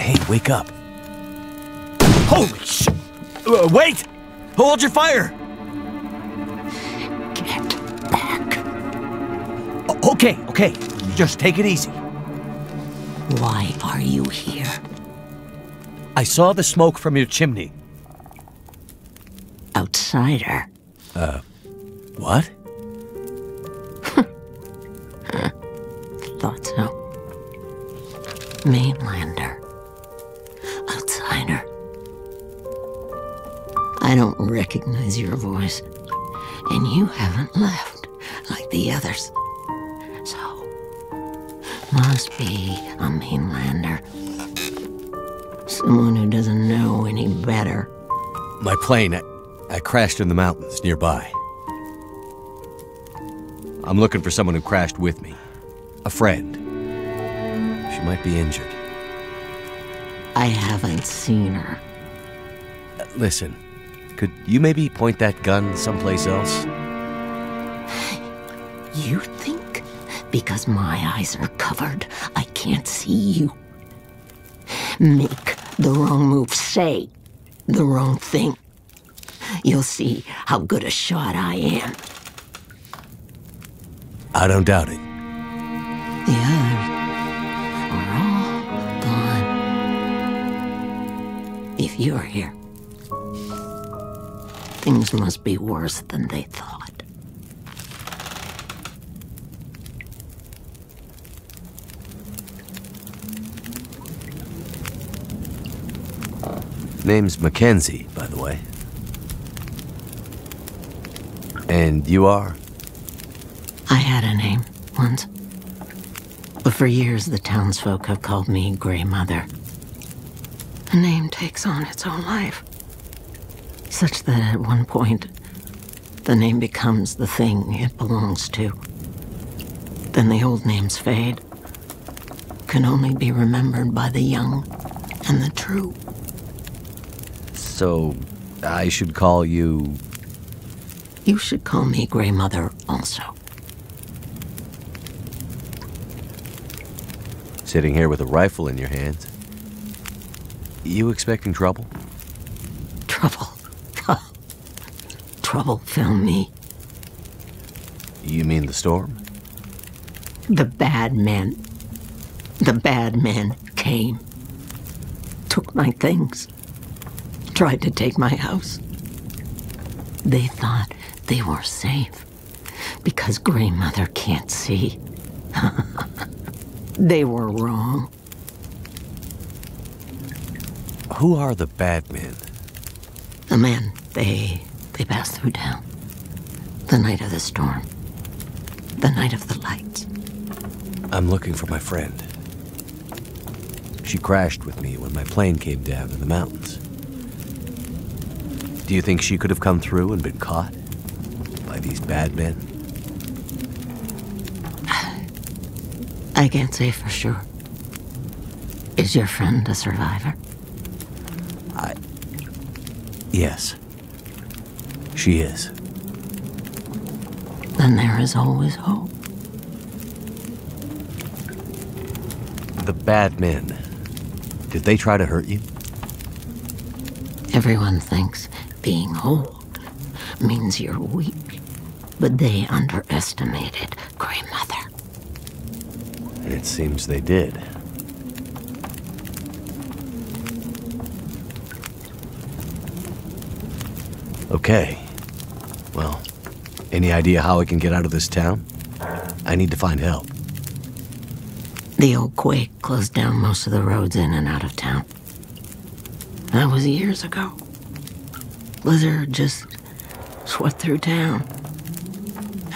Hey, wake up. Holy shit! Wait! Hold your fire! Get back. Okay. Just take it easy. Why are you here? I saw the smoke from your chimney. Outsider. What? Thought so. Mainlander. Outsider. I don't recognize your voice, and you haven't left like the others. So, must be a mainlander. Someone who doesn't know any better. My plane, I crashed in the mountains nearby. I'm looking for someone who crashed with me. A friend. She might be injured. I haven't seen her. Listen, could you maybe point that gun someplace else? You think because my eyes are covered, I can't see you? Make the wrong move, say the wrong thing. You'll see how good a shot I am. I don't doubt it. The others are all gone. If you're here, things must be worse than they thought. Name's Mackenzie, by the way. And you are? I had a name once. But for years, the townsfolk have called me Grey Mother. A name takes on its own life. Such that at one point, the name becomes the thing it belongs to. Then the old names fade. Can only be remembered by the young and the true. So, I should call you... You should call me Grey Mother also. Sitting here with a rifle in your hands. You expecting trouble? Trouble. Trouble found me. You mean the storm? The bad men. The bad men came. Took my things. Tried to take my house. They thought they were safe because Grey Mother can't see. They were wrong. Who are the bad men? The men, they passed through town. The night of the storm. The night of the lights. I'm looking for my friend. She crashed with me when my plane came down in the mountains. Do you think she could have come through and been caught by these bad men? I can't say for sure. Is your friend a survivor? Yes. She is. Then there is always hope. The bad men. Did they try to hurt you? Everyone thinks being old means you're weak, but they underestimated Grey Mother. It seems they did. Okay. Well, any idea how I can get out of this town? I need to find help. The old quake closed down most of the roads in and out of town. That was years ago. Blizzard just swept through town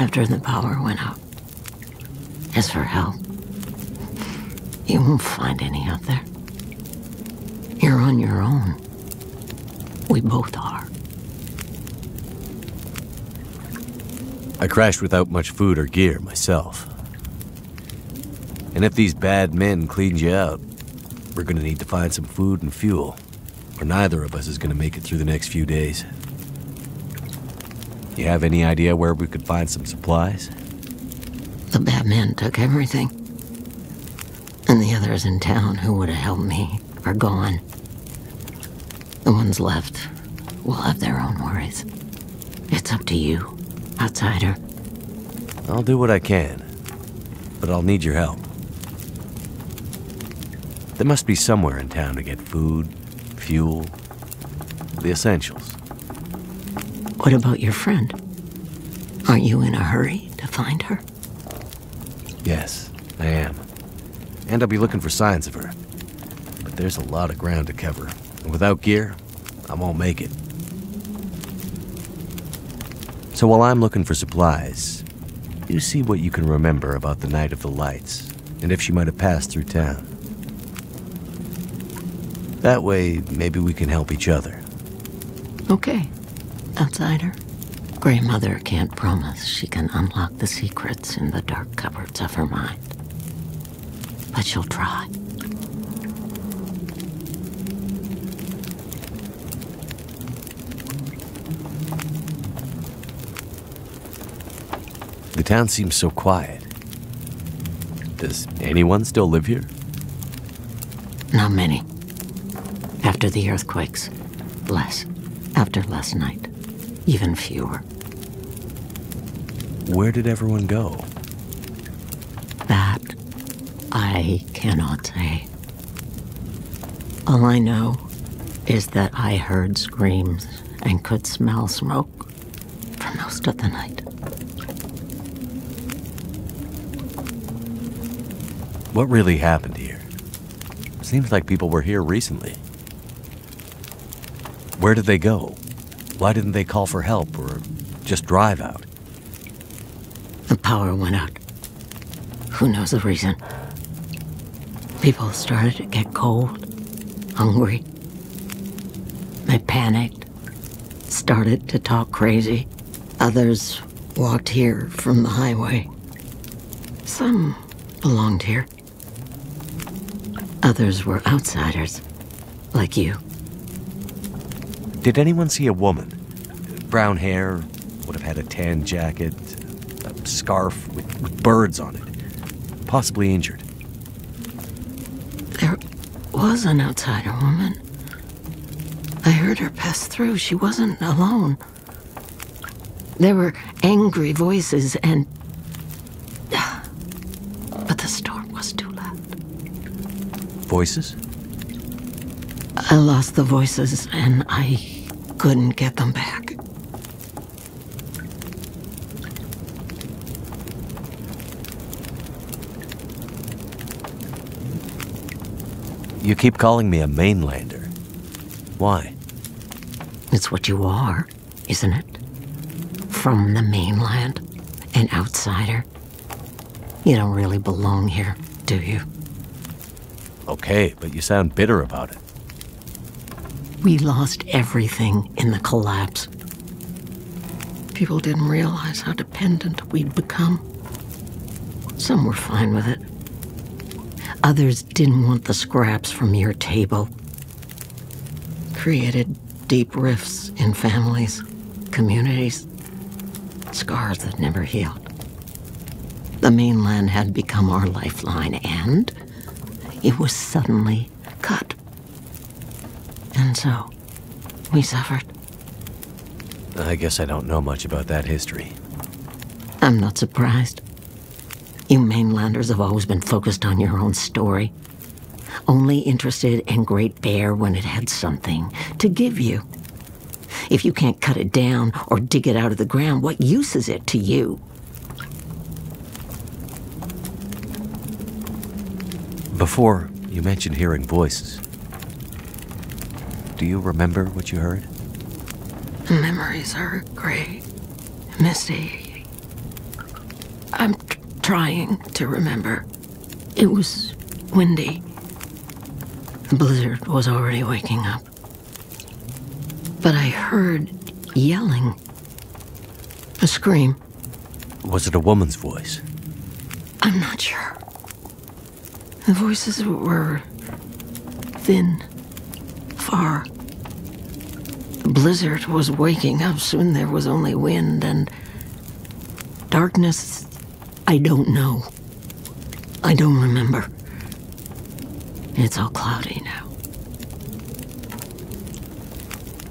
after the power went out. As for help, you won't find any out there. You're on your own. We both are. I crashed without much food or gear myself. And if these bad men cleaned you out, we're gonna need to find some food and fuel, or neither of us is gonna make it through the next few days. You have any idea where we could find some supplies? The bad men took everything. And the other others in town who would have helped me are gone. The ones left will have their own worries. It's up to you, outsider. I'll do what I can, but I'll need your help. There must be somewhere in town to get food, fuel, the essentials. What about your friend? Aren't you in a hurry to find her? Yes, I am. And I'll be looking for signs of her. But there's a lot of ground to cover. And without gear, I won't make it. So while I'm looking for supplies, you see what you can remember about the night of the lights, and if she might have passed through town. That way, maybe we can help each other. Okay, outsider. Grey Mother can't promise she can unlock the secrets in the dark cupboards of her mind. But she'll try. The town seems so quiet. Does anyone still live here? Not many. After the earthquakes, less. After last night, even fewer. Where did everyone go? That I cannot say. All I know is that I heard screams and could smell smoke for most of the night. What really happened here? Seems like people were here recently. Where did they go? Why didn't they call for help or just drive out? The power went out. Who knows the reason? People started to get cold, hungry. They panicked, started to talk crazy. Others walked here from the highway. Some belonged here. Others were outsiders, like you. Did anyone see a woman? Brown hair, would have had a tan jacket, a scarf with birds on it, possibly injured. There was an outsider woman. I heard her pass through. She wasn't alone. There were angry voices and... But the storm was too loud. Voices? I lost the voices and I couldn't get them back. You keep calling me a mainlander. Why? It's what you are, isn't it? From the mainland, an outsider. You don't really belong here, do you? Okay, but you sound bitter about it. We lost everything in the collapse. People didn't realize how dependent we'd become. Some were fine with it. Others didn't want the scraps from your table. Created deep rifts in families, communities, scars that never healed. The mainland had become our lifeline, and it was suddenly cut. And so, we suffered. I guess I don't know much about that history. I'm not surprised. You mainlanders have always been focused on your own story. Only interested in Great Bear when it had something to give you. If you can't cut it down or dig it out of the ground, what use is it to you? Before, you mentioned hearing voices. Do you remember what you heard? Memories are gray, misty. I'm trying to remember. It was windy. The blizzard was already waking up. But I heard yelling. A scream. Was it a woman's voice? I'm not sure. The voices were thin, far. The blizzard was waking up. Soon there was only wind and darkness. I don't know. I don't remember. It's all cloudy now.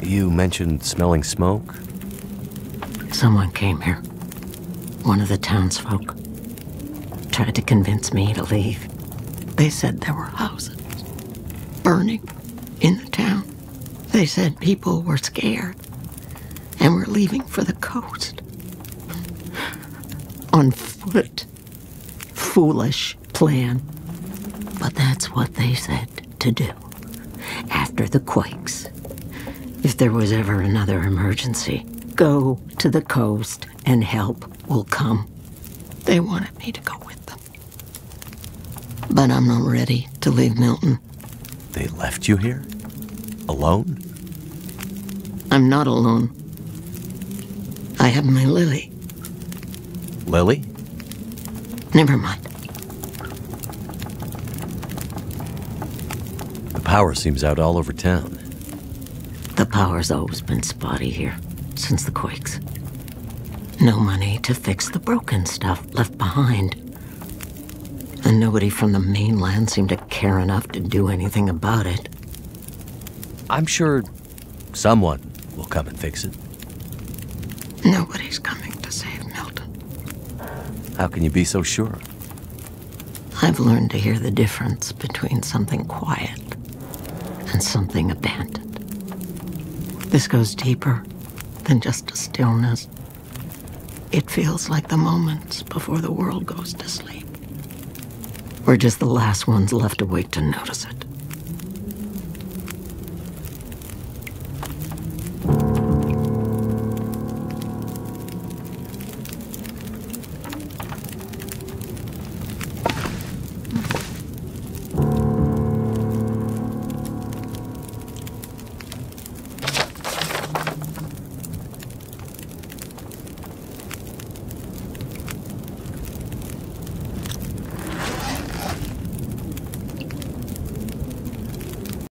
You mentioned smelling smoke? Someone came here. One of the townsfolk. Tried to convince me to leave. They said there were houses burning in the town. They said people were scared and were leaving for the coast. On foot. Foolish plan. But that's what they said to do. After the quakes. If there was ever another emergency, go to the coast and help will come. They wanted me to go with them. But I'm not ready to leave Milton. They left you here? Alone? I'm not alone. I have my Lily. Lily? Never mind. The power seems out all over town. The power's always been spotty here, since the quakes. No money to fix the broken stuff left behind. And nobody from the mainland seemed to care enough to do anything about it. I'm sure someone will come and fix it. Nobody's coming to save Milton. How can you be so sure? I've learned to hear the difference between something quiet and something abandoned. This goes deeper than just a stillness. It feels like the moments before the world goes to sleep. We're just the last ones left awake to notice it.